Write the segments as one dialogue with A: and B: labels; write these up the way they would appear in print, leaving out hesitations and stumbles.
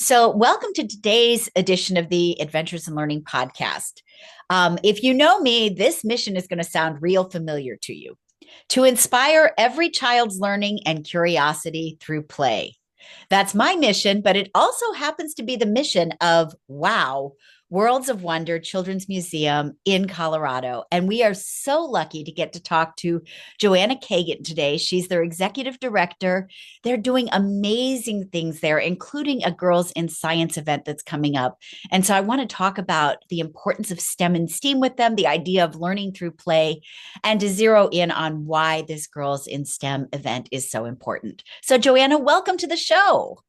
A: So, welcome to today's edition of the Adventures in Learning podcast. If you know me, this mission is going to sound real familiar to you to inspire every child's learning and curiosity through play. That's my mission, but it also happens to be the mission of WOW, Worlds of Wonder Children's Museum in Colorado. And we are so lucky to get to talk to Joanna Cagan today. She's their executive director. They're doing amazing things there, including a Girls in Science event that's coming up. And so I want to talk about the importance of STEM and STEAM with them, the idea of learning through play, and to zero in on why this Girls in STEM event is so important. So, Joanna, welcome to the show.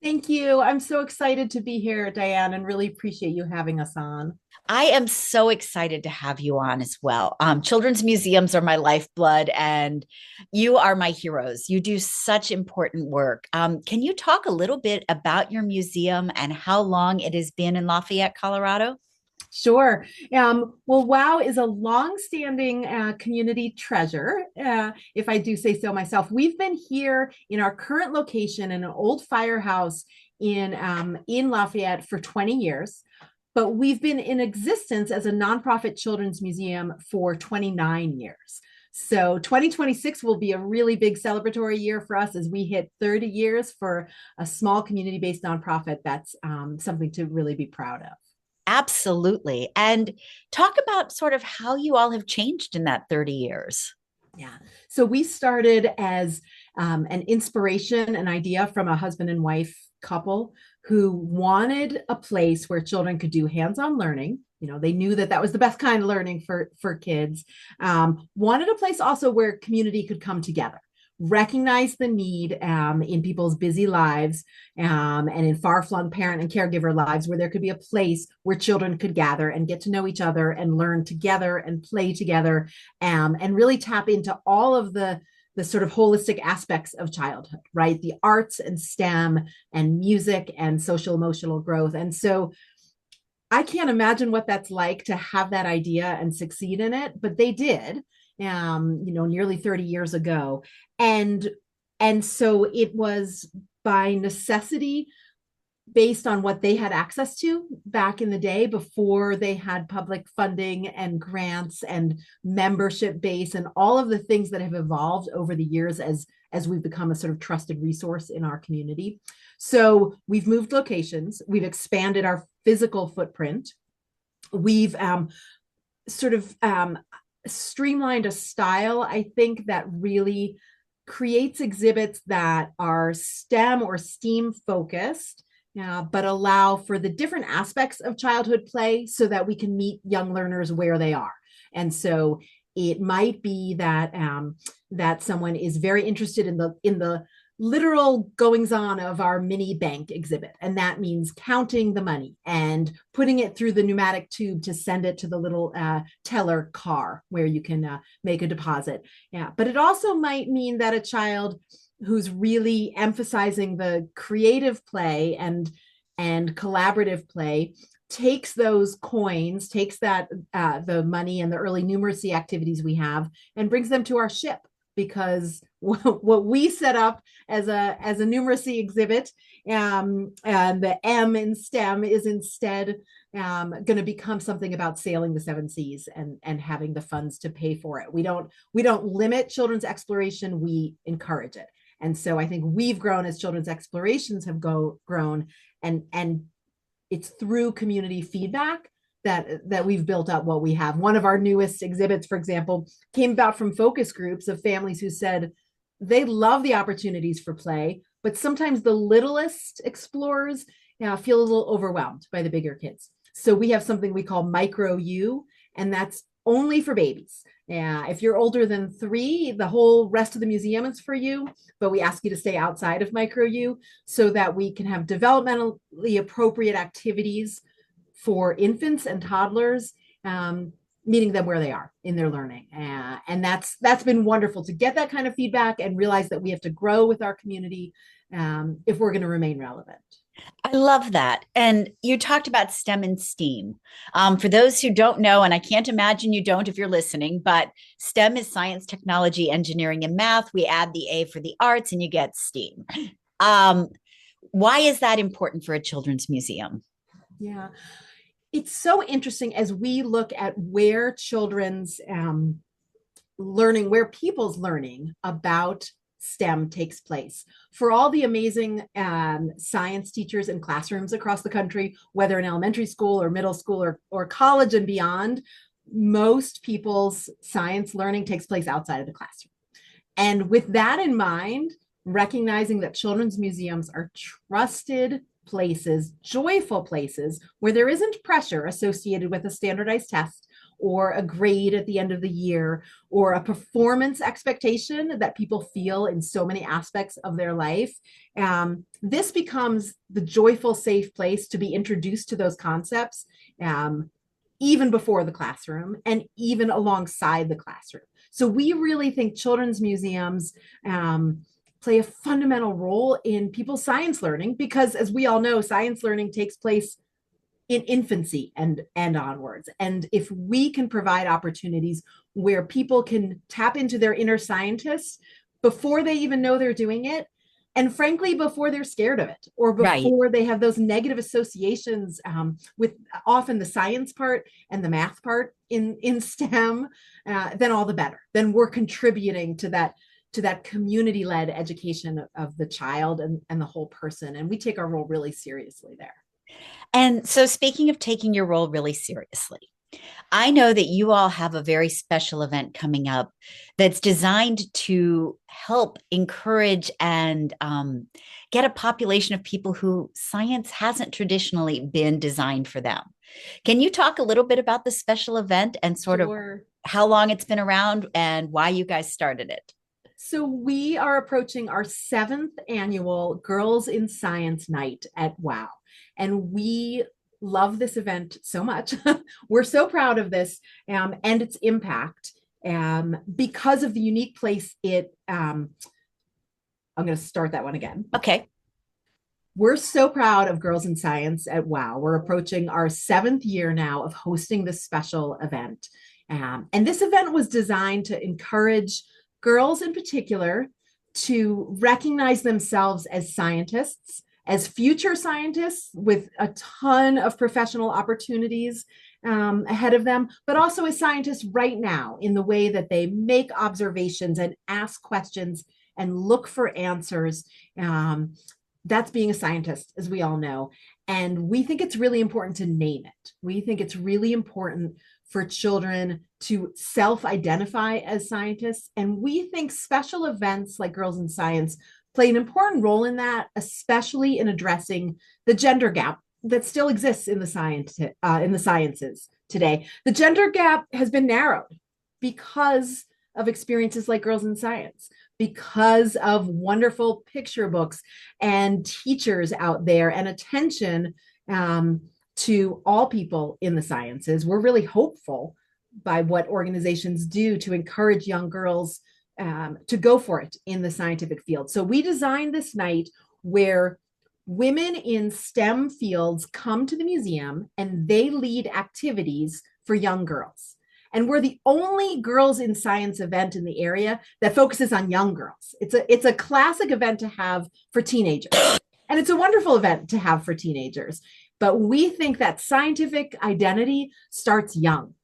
B: Thank you. I'm so excited to be here, Diane, and really appreciate you having us on.
A: I am so excited to have you on as well. Children's museums are my lifeblood, and you are my heroes. You do such important work. Can you talk a little bit about your museum and how long it has been in Lafayette, Colorado?
B: Sure. Well, WOW is a long-standing community treasure, if I do say so myself. We've been here in our current location in an old firehouse in Lafayette for 20 years, but we've been in existence as a nonprofit children's museum for 29 years. So 2026 will be a really big celebratory year for us as we hit 30 years for a small community-based nonprofit. That's something to really be proud of.
A: Absolutely. And talk about sort of how you all have changed in that 30 years.
B: Yeah. So we started as an inspiration, an idea from a husband and wife couple who wanted a place where children could do hands-on learning. You know, they knew that that was the best kind of learning for kids. Wanted a place also where community could come together, recognize the need in people's busy lives and in far-flung parent and caregiver lives where there could be a place where children could gather and get to know each other and learn together and play together and really tap into all of the sort of holistic aspects of childhood, right? The arts and STEM and music and social emotional growth. And so I can't imagine what that's like to have that idea and succeed in it, but they did, nearly 30 years ago. And and so it was by necessity based on what they had access to back in the day before they had public funding and grants and membership base and all of the things that have evolved over the years as we've become a sort of trusted resource in our community. So we've moved locations, we've expanded our physical footprint, we've sort of streamlined a style, I think, that really creates exhibits that are STEM or STEAM focused, but allow for the different aspects of childhood play so that we can meet young learners where they are. And so it might be that that someone is very interested in the literal goings on of our mini bank exhibit. And that means counting the money and putting it through the pneumatic tube to send it to the little teller car where you can make a deposit. Yeah, but it also might mean that a child who's really emphasizing the creative play and collaborative play takes those coins, takes that the money and the early numeracy activities we have and brings them to our ship, because what we set up as a numeracy exhibit and the M in STEM is instead going to become something about sailing the seven seas and having the funds to pay for it. We don't limit children's exploration, we encourage it. And so I think we've grown as children's explorations have grown, and it's through community feedback that we've built up what we have. One of our newest exhibits, for example, came about from focus groups of families who said they love the opportunities for play, but sometimes the littlest explorers feel a little overwhelmed by the bigger kids. So we have something we call Micro U, and that's only for babies. If you're older than 3, the whole rest of the museum is for you, but we ask you to stay outside of Micro U so that we can have developmentally appropriate activities for infants and toddlers, meeting them where they are in their learning. And that's been wonderful to get that kind of feedback and realize that we have to grow with our community if we're going to remain relevant.
A: I love that. And you talked about STEM and STEAM. For those who don't know, and I can't imagine you don't if you're listening, but STEM is science, technology, engineering, and math. We add the A for the arts and you get STEAM. Um, why is that important for a children's museum?
B: Yeah, it's so interesting as we look at where children's learning, where people's learning about STEM takes place. For all the amazing science teachers in classrooms across the country, whether in elementary school or middle school or college and beyond, most people's science learning takes place outside of the classroom. And with that in mind, recognizing that children's museums are trusted places, joyful places where there isn't pressure associated with a standardized test or a grade at the end of the year or a performance expectation that people feel in so many aspects of their life. This becomes the joyful, safe place to be introduced to those concepts even before the classroom and even alongside the classroom. So we really think children's museums play a fundamental role in people's science learning because, as we all know, science learning takes place in infancy and onwards. And if we can provide opportunities where people can tap into their inner scientists before they even know they're doing it, and frankly, before they're scared of it or
A: Right.
B: before they have those negative associations with often the science part and the math part in STEM, then all the better. Then we're contributing to that community-led education of the child and the whole person. And we take our role really seriously there.
A: And so, speaking of taking your role really seriously, I know that you all have a very special event coming up that's designed to help encourage and get a population of people who science hasn't traditionally been designed for them. Can you talk a little bit about the special event and sort of
B: Sure.
A: how long it's been around and why you guys started it?
B: So we are approaching our 7th annual Girls in Science Night at WOW. And we love this event so much. We're so proud of this and its impact because of the unique place I'm going to start that one again.
A: Okay.
B: We're so proud of Girls in Science at WOW. We're approaching our 7th year now of hosting this special event. And this event was designed to encourage girls in particular to recognize themselves as scientists, as future scientists with a ton of professional opportunities ahead of them, but also as scientists right now in the way that they make observations and ask questions and look for answers. That's being a scientist, as we all know. And we think it's really important to name it. We think it's really important for children to self-identify as scientists. And we think special events like Girls in Science play an important role in that, especially in addressing the gender gap that still exists in the sciences today. The gender gap has been narrowed because of experiences like Girls in Science, because of wonderful picture books and teachers out there and attention to all people in the sciences. We're really hopeful by what organizations do to encourage young girls to go for it in the scientific field. So we designed this night where women in STEM fields come to the museum and they lead activities for young girls. And we're the only Girls in Science event in the area that focuses on young girls. It's a classic event to have for teenagers. And it's a wonderful event to have for teenagers. But we think that scientific identity starts young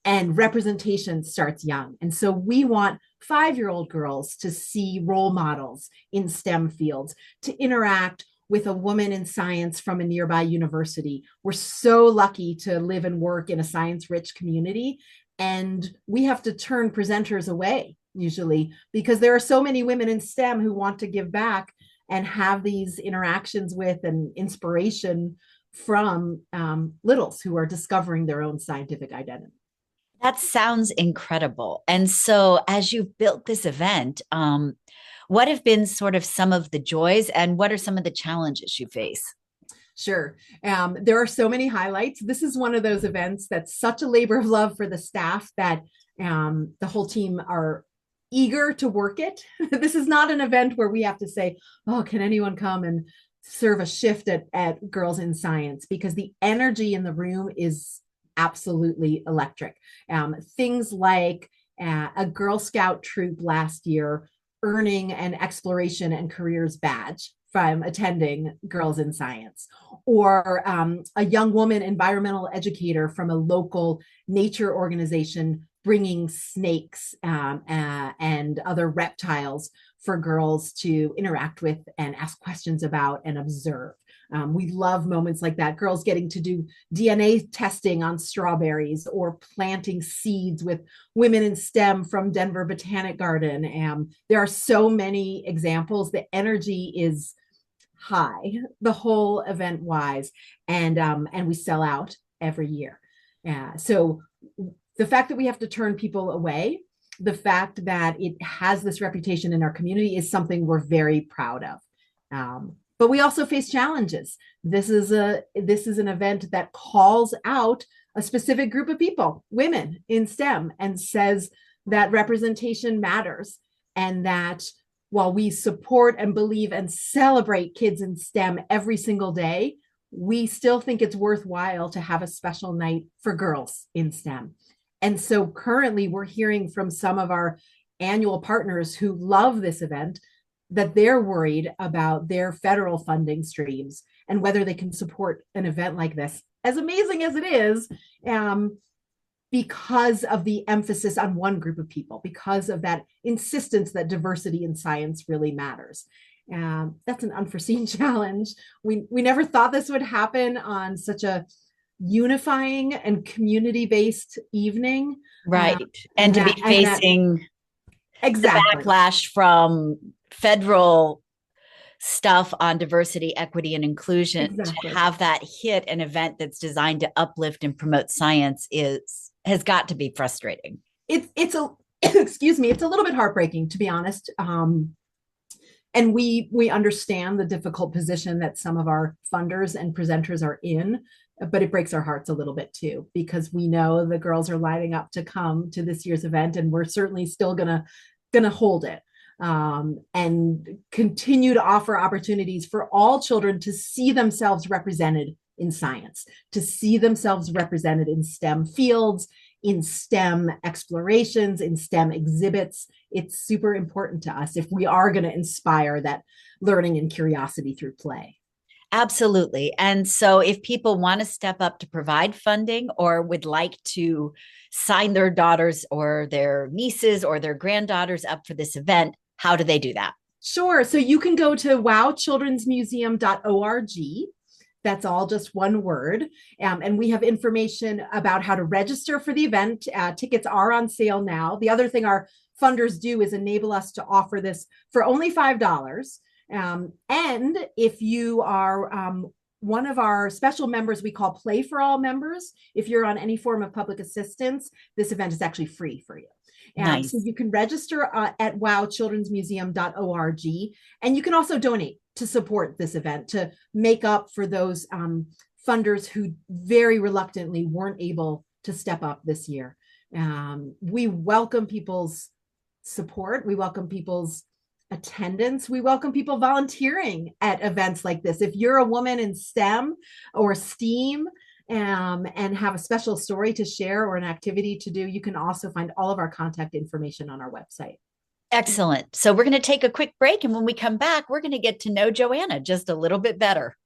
B: and representation starts young. And so we want 5-year-old girls to see role models in STEM fields, to interact with a woman in science from a nearby university. We're so lucky to live and work in a science-rich community. And we have to turn presenters away usually because there are so many women in STEM who want to give back and have these interactions with and inspiration from littles who are discovering their own scientific identity.
A: That sounds incredible. And so, as you've built this event, what have been sort of some of the joys and what are some of the challenges you face?
B: Sure. There are so many highlights. This is one of those events that's such a labor of love for the staff that the whole team are eager to work it. This is not an event where we have to say, oh, can anyone come and serve a shift at Girls in Science? Because the energy in the room is absolutely electric. Things like a Girl Scout troop last year earning an exploration and careers badge from attending Girls in Science, or a young woman environmental educator from a local nature organization bringing snakes and other reptiles for girls to interact with and ask questions about and observe. We love moments like that. Girls getting to do DNA testing on strawberries or planting seeds with women in STEM from Denver Botanic Garden. There are so many examples. The energy is high the whole event wise, and we sell out every year. So the fact that we have to turn people away, the fact that it has this reputation in our community is something we're very proud of. But we also face challenges. This is an event that calls out a specific group of people, women in STEM, and says that representation matters, and that while we support and believe and celebrate kids in STEM every single day, we still think it's worthwhile to have a special night for girls in STEM. And so currently we're hearing from some of our annual partners who love this event that they're worried about their federal funding streams and whether they can support an event like this, as amazing as it is, because of the emphasis on one group of people, because of that insistence that diversity in science really matters. That's an unforeseen challenge. We never thought this would happen on such a unifying and community-based evening.
A: Right. And to be facing
B: exactly
A: the backlash from federal stuff on diversity, equity, and inclusion,
B: exactly.
A: to have that hit an event that's designed to uplift and promote science has got to be frustrating.
B: It's a excuse me, it's a little bit heartbreaking, to be honest. And we understand the difficult position that some of our funders and presenters are in, but it breaks our hearts a little bit too, because we know the girls are lining up to come to this year's event, and we're certainly still gonna hold it, and continue to offer opportunities for all children to see themselves represented in science, to see themselves represented in STEM fields, in STEM explorations, in STEM exhibits. It's super important to us if we are going to inspire that learning and curiosity through play.
A: Absolutely. And so if people want to step up to provide funding or would like to sign their daughters or their nieces or their granddaughters up for this event, how do they do that?
B: Sure. So you can go to wowchildrensmuseum.org. That's all just one word. And we have information about how to register for the event. Tickets are on sale now. The other thing our funders do is enable us to offer this for only $5. And if you are one of our special members we call Play for All members, if you're on any form of public assistance, this event is actually free for you.
A: Nice.
B: So you can register at wowchildrensmuseum.org, and you can also donate to support this event to make up for those funders who very reluctantly weren't able to step up this year. We welcome people's support. We welcome people's attendance. We welcome people volunteering at events like this. If you're a woman in STEM or STEAM, and have a special story to share or an activity to do, you can also find all of our contact information on our website.
A: Excellent. So we're going to take a quick break. And when we come back, we're going to get to know Joanna just a little bit better.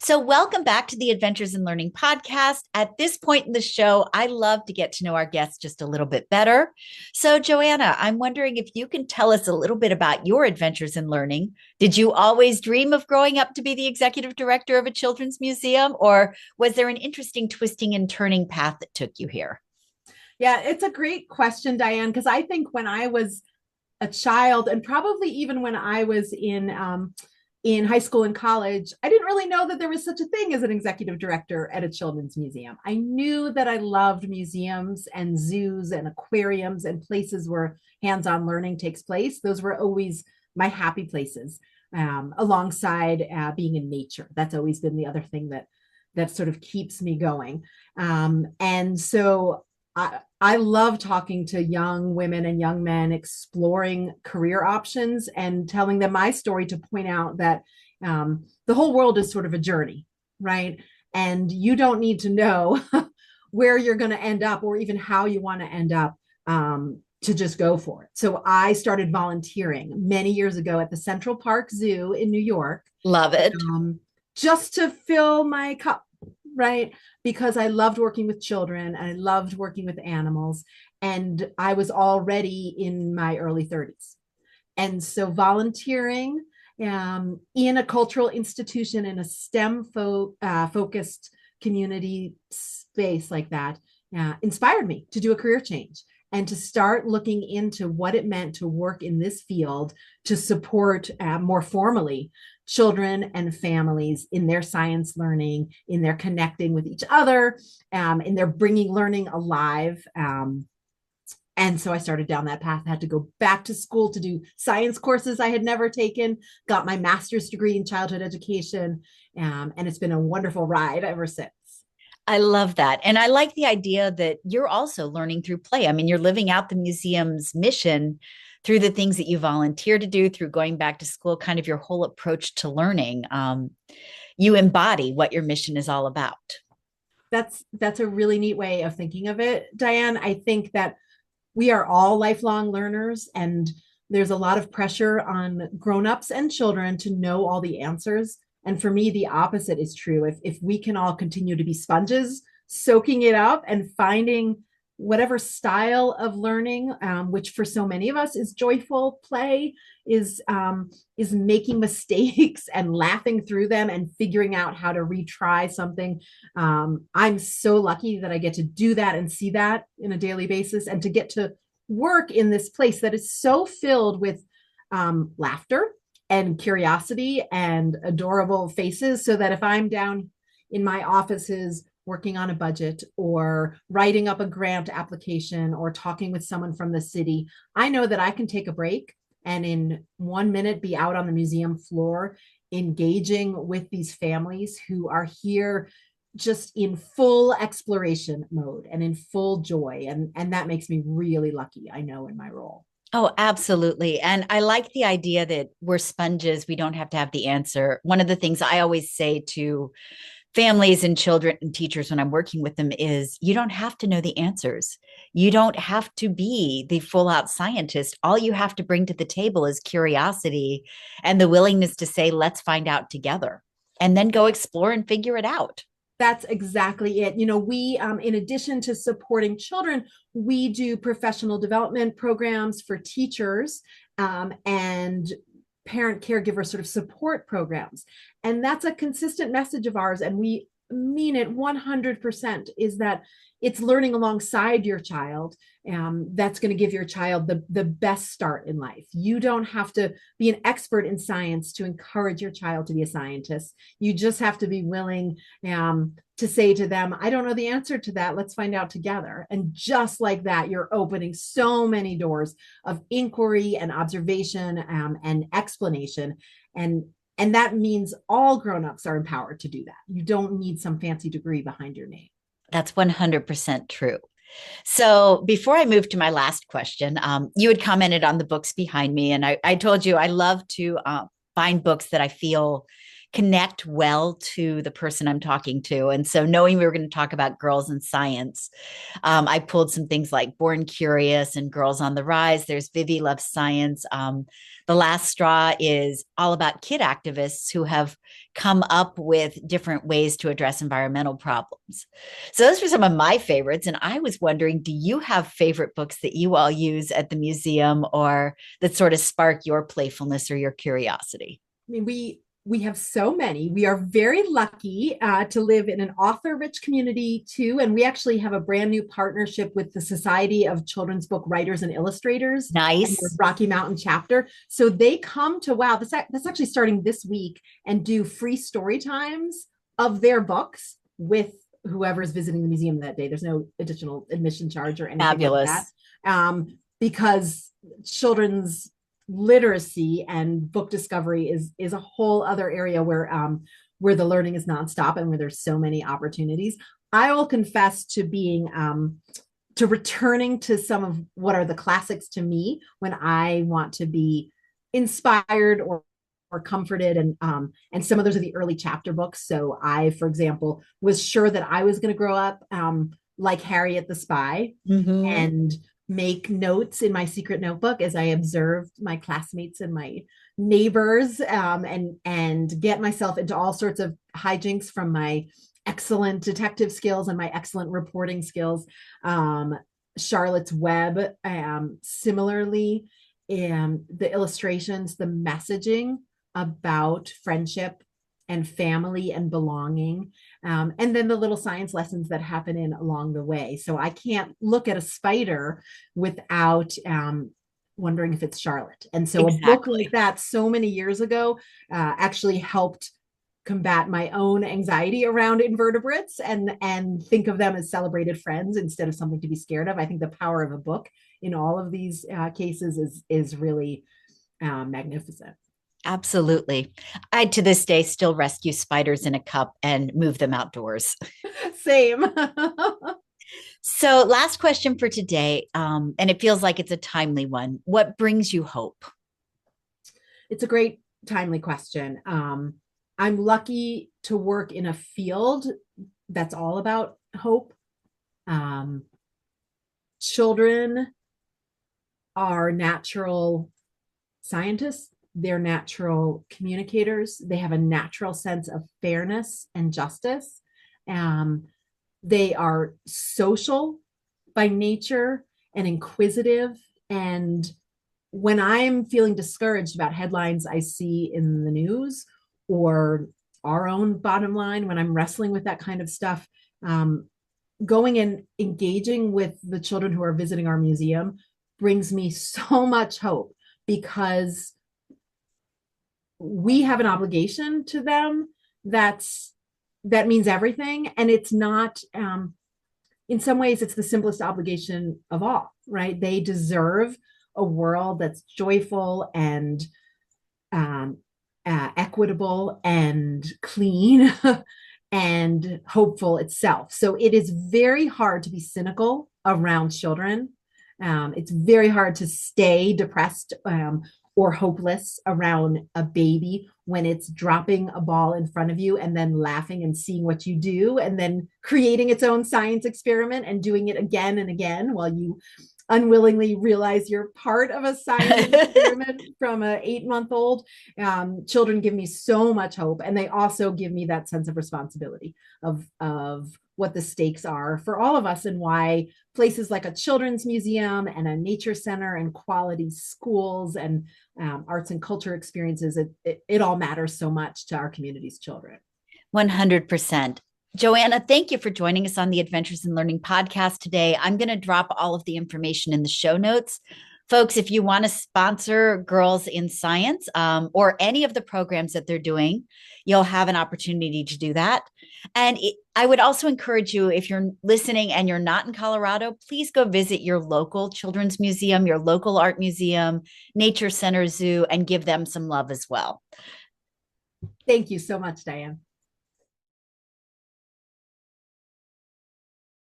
A: So welcome back to the Adventures in Learning podcast. At this point in the show, I love to get to know our guests just a little bit better. So Joanna, I'm wondering if you can tell us a little bit about your adventures in learning. Did you always dream of growing up to be the executive director of a children's museum, or was there an interesting twisting and turning path that took you here?
B: Yeah, it's a great question, Diane, because I think when I was a child, and probably even when I was in high school and college, I didn't really know that there was such a thing as an executive director at a children's museum. I knew that I loved museums and zoos and aquariums and places where hands-on learning takes place. Those were always my happy places, alongside being in nature. That's always been the other thing that sort of keeps me going. And so I love talking to young women and young men exploring career options and telling them my story to point out that the whole world is sort of a journey, right? And you don't need to know where you're going to end up or even how you want to end up, to just go for it. So I started volunteering many years ago at the Central Park Zoo in New York,
A: Love it.
B: just to fill my cup, right? Because I loved working with children and I loved working with animals. And I was already in my early 30s. And so volunteering in a cultural institution in a STEM focused community space like that inspired me to do a career change and to start looking into what it meant to work in this field to support more formally children and families in their science learning, in their connecting with each other, in their bringing learning alive. And so I started down that path. I had to go back to school to do science courses I had never taken, got my master's degree in childhood education. And it's been a wonderful ride ever since.
A: I love that. And I like the idea that you're also learning through play. I mean, you're living out the museum's mission through the things that you volunteer to do, through going back to school, kind of your whole approach to learning. You embody what your mission is all about.
B: That's a really neat way of thinking of it, Diane. I think that we are all lifelong learners, and there's a lot of pressure on grown-ups and children to know all the answers. And for me, the opposite is true. If we can all continue to be sponges, soaking it up and finding whatever style of learning, which for so many of us is joyful play, is making mistakes and laughing through them and figuring out how to retry something. I'm so lucky that I get to do that and see that in a daily basis, and to get to work in this place that is so filled with laughter and curiosity and adorable faces, so that if I'm down in my offices working on a budget or writing up a grant application or talking with someone from the city, I know that I can take a break and in 1 minute be out on the museum floor engaging with these families who are here just in full exploration mode and in full joy. And that makes me really lucky, I know, in my role.
A: Oh, absolutely. And I like the idea that we're sponges. We don't have to have the answer. One of the things I always say to families and children and teachers when I'm working with them is you don't have to know the answers. You don't have to be the full out scientist. All you have to bring to the table is curiosity and the willingness to say, let's find out together, and then go explore and figure it out.
B: That's exactly it. You know, we, in addition to supporting children, we do professional development programs for teachers, and parent caregiver sort of support programs. And that's a consistent message of ours. And we mean it 100%, is that it's learning alongside your child. That's going to give your child the best start in life. You don't have to be an expert in science to encourage your child to be a scientist. You just have to be willing to say to them, I don't know the answer to that. Let's find out together. And just like that, you're opening so many doors of inquiry and observation, and explanation. And that means all grown-ups are empowered to do that. You don't need some fancy degree behind your name.
A: That's 100% true. So before I move to my last question, you had commented on the books behind me, and I told you I love to find books that I feel connect well to the person I'm talking to. And so knowing we were going to talk about girls in science, I pulled some things like Born Curious and Girls on the Rise. There's Vivi Loves Science. The Last Straw is all about kid activists who have come up with different ways to address environmental problems. So those were some of my favorites. And I was wondering, do you have favorite books that you all use at the museum or that sort of spark your playfulness or your curiosity?
B: I mean, we have so many. We are very lucky to live in an author-rich community too, and we actually have a brand new partnership with the Society of Children's Book Writers and Illustrators, and the
A: Nice.
B: Rocky Mountain chapter. So they come to that's actually starting this week, and do free story times of their books with whoever's visiting the museum that day. There's no additional admission charge or anything like that,
A: Fabulous.
B: because children's literacy and book discovery is a whole other area where the learning is nonstop and where there's so many opportunities. I will confess to being to returning to some of what are the classics to me when I want to be inspired or comforted, and some of those are the early chapter books. So I, for example, was sure that I was going to grow up like Harriet the Spy,
A: Mm-hmm.
B: and make notes in my secret notebook as I observed my classmates and my neighbors, and get myself into all sorts of hijinks from my excellent detective skills and my excellent reporting skills. Um, Charlotte's Web, similarly, the illustrations, the messaging about friendship and family and belonging, and then the little science lessons that happen in along the way. So I can't look at a spider without wondering if it's Charlotte. And so a book like
A: Exactly.
B: that so many years ago actually helped combat my own anxiety around invertebrates, and think of them as celebrated friends instead of something to be scared of. I think the power of a book in all of these cases is really magnificent.
A: Absolutely. I, to this day, still rescue spiders in a cup and move them outdoors.
B: Same.
A: So, last question for today, and it feels like it's a timely one. What brings you hope?
B: It's a great, timely question. I'm lucky to work in a field that's all about hope. Um, Children are natural scientists, they're natural communicators, they have a natural sense of fairness and justice. Um, they are social by nature and inquisitive. And when I'm feeling discouraged about headlines I see in the news, or our own bottom line, when I'm wrestling with that kind of stuff, um, going and engaging with the children who are visiting our museum brings me so much hope, because we have an obligation to them that means everything. And it's not, in some ways, it's the simplest obligation of all, right? They deserve a world that's joyful and um, equitable and clean and hopeful itself. So it is very hard to be cynical around children. It's very hard to stay depressed or hopeless around a baby when it's dropping a ball in front of you and then laughing and seeing what you do and then creating its own science experiment and doing it again and again while you unwillingly realize you're part of a science experiment from an 8-month old. Children give me so much hope, and they also give me that sense of responsibility of what the stakes are for all of us, and why places like a children's museum and a nature center and quality schools and arts and culture experiences, it all matters so much to our community's children.
A: 100%. Joanna, thank you for joining us on the Adventures in Learning podcast today. I'm going to drop all of the information in the show notes. Folks, if you want to sponsor Girls in Science or any of the programs that they're doing, you'll have an opportunity to do that. And I would also encourage you, if you're listening and you're not in Colorado, please go visit your local children's museum, your local art museum, nature center, zoo, and give them some love as well.
B: Thank you so much, Diane.